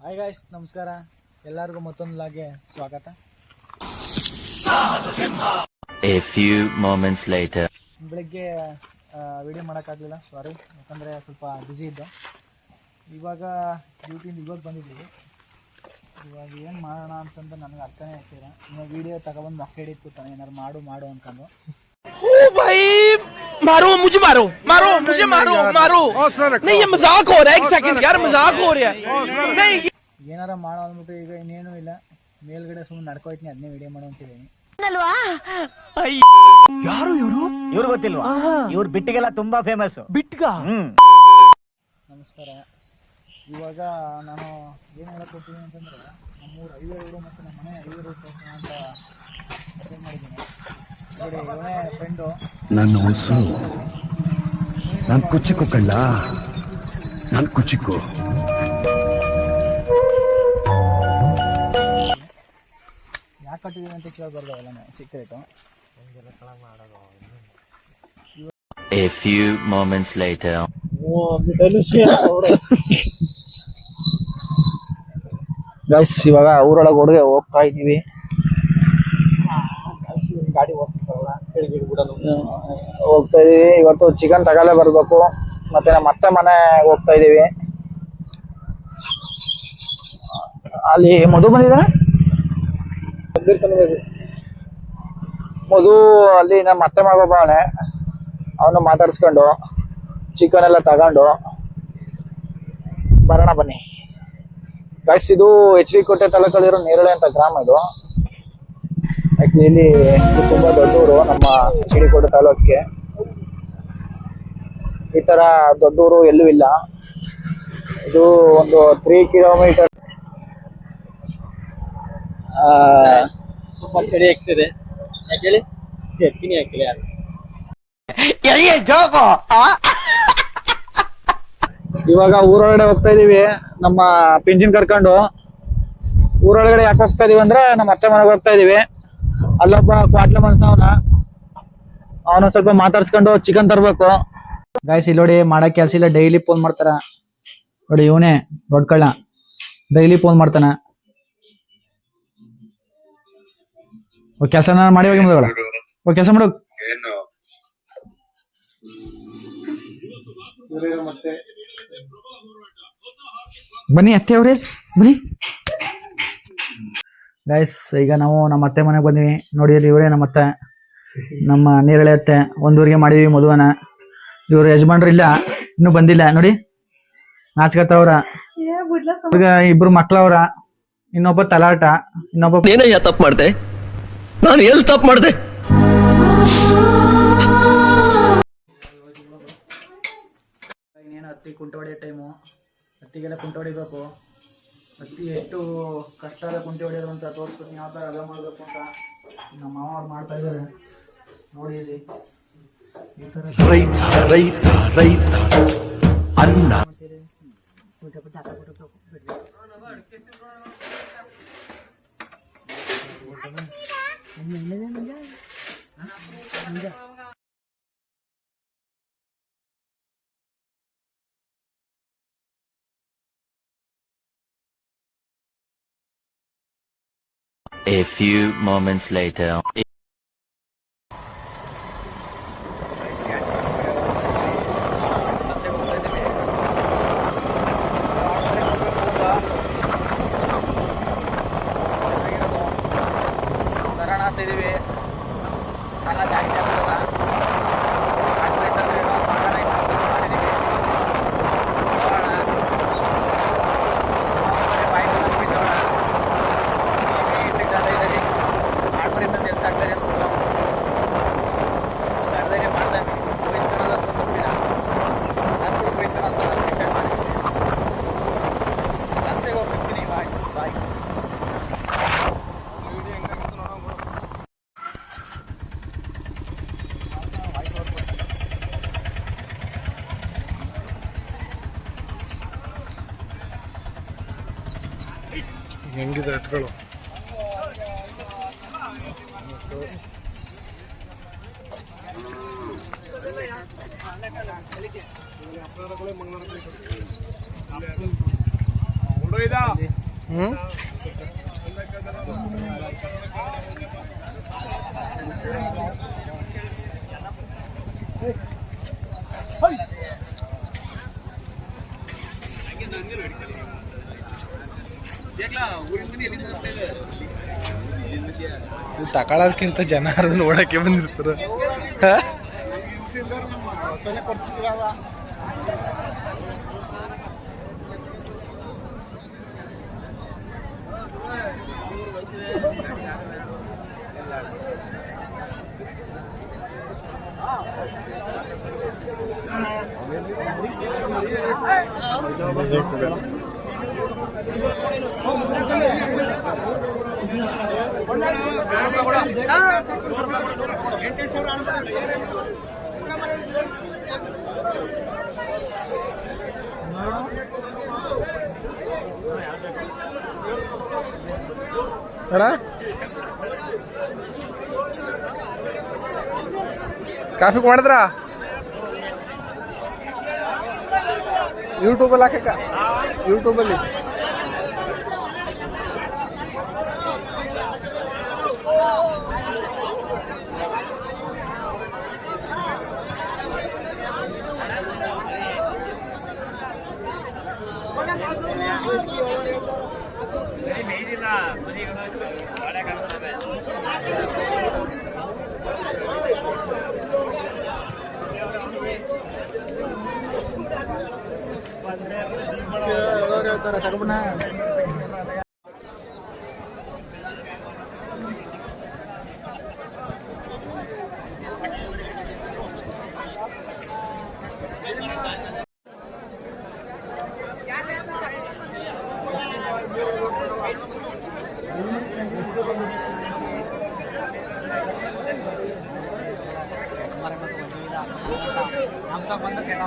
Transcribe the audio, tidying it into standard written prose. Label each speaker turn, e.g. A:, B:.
A: Hi guys, ನಮಸ್ಕಾರ. ಎಲ್ಲರಿಗೂ ಮತ್ತೊಂದು ಲಾಗೆ ಸ್ವಾಗತ.
B: A few moments later.
A: ಬೆಳಗ್ಗೆ ವಿಡಿಯೋ ಮಾಡೋಕ್ಕಾಗಲಿಲ್ಲ, ಸಾರಿ. ಯಾಕಂದರೆ ಸ್ವಲ್ಪ ಬ್ಯುಸಿ ಇದ್ದೆ. ಇವಾಗ ಡ್ಯೂಟಿಯಿಂದ ಇವಾಗ ಬಂದಿದ್ದೀವಿ. ಇವಾಗ ಏನು ಮಾಡೋಣ ಅಂತಂದು ನನಗೆ ಅರ್ಥನೇ ಆಗ್ತಿಲ್ಲ. ಇವಾಗ ವೀಡಿಯೋ ತಗೊಬಂದು ಮಕ್ಕಳು ಹಿಡಿದ್ಕೊತಾನೆ, ಏನಾರು ಮಾಡು ಅಂತಂದು.
C: भाई मारो मुझे मारो नहीं, ये मजाक हो रहा है. एक सेकंड यार, मजाक हो रहा है. नहीं
A: ಏನಾರ ಮಾಡೋ ಅಂದ್ಬಿಟ್ಟು ಈಗ ಇನ್ನೇನು ಇಲ್ಲ, ಮೇಲ್ಗಡೆ ಸುಮ್ಮನೆ ನಡ್ಕೋಯ್ತೀನಿ, ಅದನ್ನೇ ವಿಡಿಯೋ ಮಾಡೋ ಅಂತಿದ್ದೀನಿ.
D: ಯಾರು ಇವ್ರು ಗೊತ್ತಿಲ್ವಾ? ಇವ್ರು ಬಿಟ್ಟಿಗೆಲ್ಲ ತುಂಬಾ ಫೇಮಸ್. ಬಿಟ್ಗ
A: ನಮಸ್ಕಾರ. ಇವಾಗ ನಾನು ಏನು ಹೇಳಕ್ಕೋಗ್ತೀನಿ ಅಂತಂದರೆ, ನಮ್ಮೂರು ಹೈವೇ ರೋಡು ಮತ್ತು ನಮ್ಮ ಮನೆ ಹೈವೇ ರೋಡ್ ಅಂತ ಅಟೆಂಡ್ ಮಾಡಿದ್ದೀನಿ. ನೋಡಿ, ಇವನೇ ಫ್ರೆಂಡು.
E: ನನ್ನ ಉಳಿಸು, ನಾನು ಕುಚ್ಚಿಕ್ಕು ಕಳ್ಳ, ನಾನು ಕುಚ್ಚಿಕ್ಕು.
A: ಯಾಕೆ ಕಟ್ಟಿದ್ದೀನಿ ಅಂತ ಕೇಳಬಾರ್ದು, ಎಲ್ಲ secret.
B: A few moments later.
A: Guys, ಇವಾಗ ಊರೊಳಗೆ ಹುಡುಗ ಹೋಗ್ತಾ ಇದ್ದೀವಿ. ಗಾಡಿ ಹೋಗ್ತಾ ಇದೀವಿ. ಇವತ್ತು ಚಿಕನ್ ತಗೊಳ್ಳೇ ಬರ್ಬೇಕು. ಮತ್ತೆ ನಮ್ಮ ಅತ್ತೆ ಮನೆ ಹೋಗ್ತಾ ಇದೀವಿ. ಅಲ್ಲಿ ಮಧು ಬಂದಿದ್ದಾನೆ. ಮಧು ಅಲ್ಲಿ ನಮ್ಮ ಅತ್ತೆ ಮಗ ಅವನೇ. ಅವನು ಮಾತಾಡ್ಸ್ಕೊಂಡು ಚಿಕನ್ ಎಲ್ಲ ತಗೊಂಡು ಬರೋಣ ಬನ್ನಿ. ಗೈಸ್, ಇದು HD ಕೋಟೆ ತಾಲೂಕಲ್ಲಿರೋ ನೇರಳೆ ಅಂತ ಗ್ರಾಮ. ಇದು ಆಕ್ಚುಲಿ ಇದು ತುಂಬಾ ದೊಡ್ಡ ಊರು ನಮ್ಮ HD ಕೋಟೆ ತಾಲೂಕಿಗೆ. ಈ ತರ ದೊಡ್ಡ ಊರು ಎಲ್ಲೂ ಇಲ್ಲ. ಇದು ಒಂದು 3 ಕಿಲೋಮೀಟರ್. ತುಂಬಾ ಚಳಿ ಆಗ್ತಿದೆ. ಯಾಕೆ ಹೇಳಿ, ಎತ್ತೀನಿ ಹಾಕಿಲ್ಲ ಯಾರು. ಇವಾಗ ಊರೊಳಗಡೆ ಹೋಗ್ತಾ ಇದೀವಿ, ನಮ್ಮ ಪಿಂಜಿನ್ ಕರ್ಕೊಂಡು. ಊರೊಳಗಡೆ ಯಾಕೆ ಹೋಗ್ತಾ ಇದೀವಿ ಅಂದ್ರೆ, ನಮ್ಮ ಅತ್ತೆ ಮನೆಗೆ ಹೋಗ್ತಾ ಇದೀವಿ. ಅಲ್ಲೊಬ್ಬ ಕ್ವಾಟ್ಲೆ ಮನ್ಸ ಅವನು ಸ್ವಲ್ಪ ಮಾತಾಡ್ಸ್ಕೊಂಡು ಚಿಕನ್ ತರ್ಬೇಕು. ಗಾಯ್ಸ್, ಇಲ್ಲಿ ನೋಡಿ, ಮಾಡಕ್ ಕೆಲಸ ಇಲ್ಲ, ಡೈಲಿ ಫೋನ್ ಮಾಡ್ತಾರ. ನೋಡಿ, ಇವನೇ ದೊಡ್ಡ ಕಳ್ಳ, ಡೈಲಿ ಫೋನ್ ಮಾಡ್ತಾನ. ಕೆಲಸ ಮಾಡಿ ಹೋಗಿ ಮದುವೆ ಕೆಲಸ ಮಾಡು. ಬನ್ನಿ ಅತ್ತೆ ಅವ್ರೆ, ಬನ್ನಿ. ಗೈಸ್, ಈಗ ನಾವು ನಮ್ಮ ಅತ್ತೆ ಮನೆಗೆ ಬಂದಿವಿ. ನೋಡಿ, ಅಲ್ಲಿ ಇವರೇ ನಮ್ಮ ಅತ್ತೆ, ನಮ್ಮ ನೇರಳೆ ಅತ್ತೆ. ಒಂದೂರಿಗೆ ಮಾಡಿದೀವಿ ಮದುವೆನ. ಇವ್ರ ಯಜಮಾನ್ರು ಇಲ್ಲ, ಇನ್ನೂ ಬಂದಿಲ್ಲ. ನೋಡಿ, ನಾಚ್ಕತ್ತವ್ರ. ಈಗ ಇಬ್ರು ಮಕ್ಳವ್ರ, ಇನ್ನೊಬ್ಬ ತಲಾಟ, ಇನ್ನೊಬ್ಬ.
C: ಏನಯ್ಯ ತಪ್ಪು ಮಾಡ್ದೆ? ನಾನು ಎಲ್ಲಿ ತಪ್ಪು ಮಾಡ್ದೆ?
A: ಇನ್ನೇನು ಹತ್ತಿ ಕುಂಟೆ ಹೊಡೆಯೋ ಟೈಮು. ಹತ್ತಿಗೆಲ್ಲ ಕುಂಟೆ ಹೊಡಿಬೇಕು. ಹತ್ತಿ ಎಷ್ಟು ಕಷ್ಟ ಕುಂಟೆ ಹೊಡೆಯೋದು ಅಂತ ತೋರಿಸ್ಬೇಕು, ಯಾವ ಥರ ಎಲ್ಲ ಮಾಡಬೇಕು ಅಂತ ನಮ್ಮ ಮಾವ ಅವ್ರು ಮಾಡ್ತಾ ಇದ್ದಾರೆ. ನೋಡಿ, ಇಲ್ಲಿ ಈ ಥರ
E: ರೈತ ಅನ್ನ.
B: A few moments later.
F: ಹೆಂಗಿದೆ ರೇಟ್ಗಳು?
C: ತಗೊಳ್ಳೋದಕ್ಕಿಂತ ಜನ ಅದನ್ನ ನೋಡಕ್ಕೆ ಬಂದಿರ್ತಾರ. ಕಾಫಿ ಮಾಡಿದ್ರ ಯೂಟ್ಯೂಬಲ್ಲಿ ಹಾಕಕ್ಕ, ಯೂಟ್ಯೂಬಲ್ಲಿ ಹೇಳ್ತಾರೆ ತಗೊಬಣ್ಣ. ನಮ್ತ ಬಂದ ಕೆಲ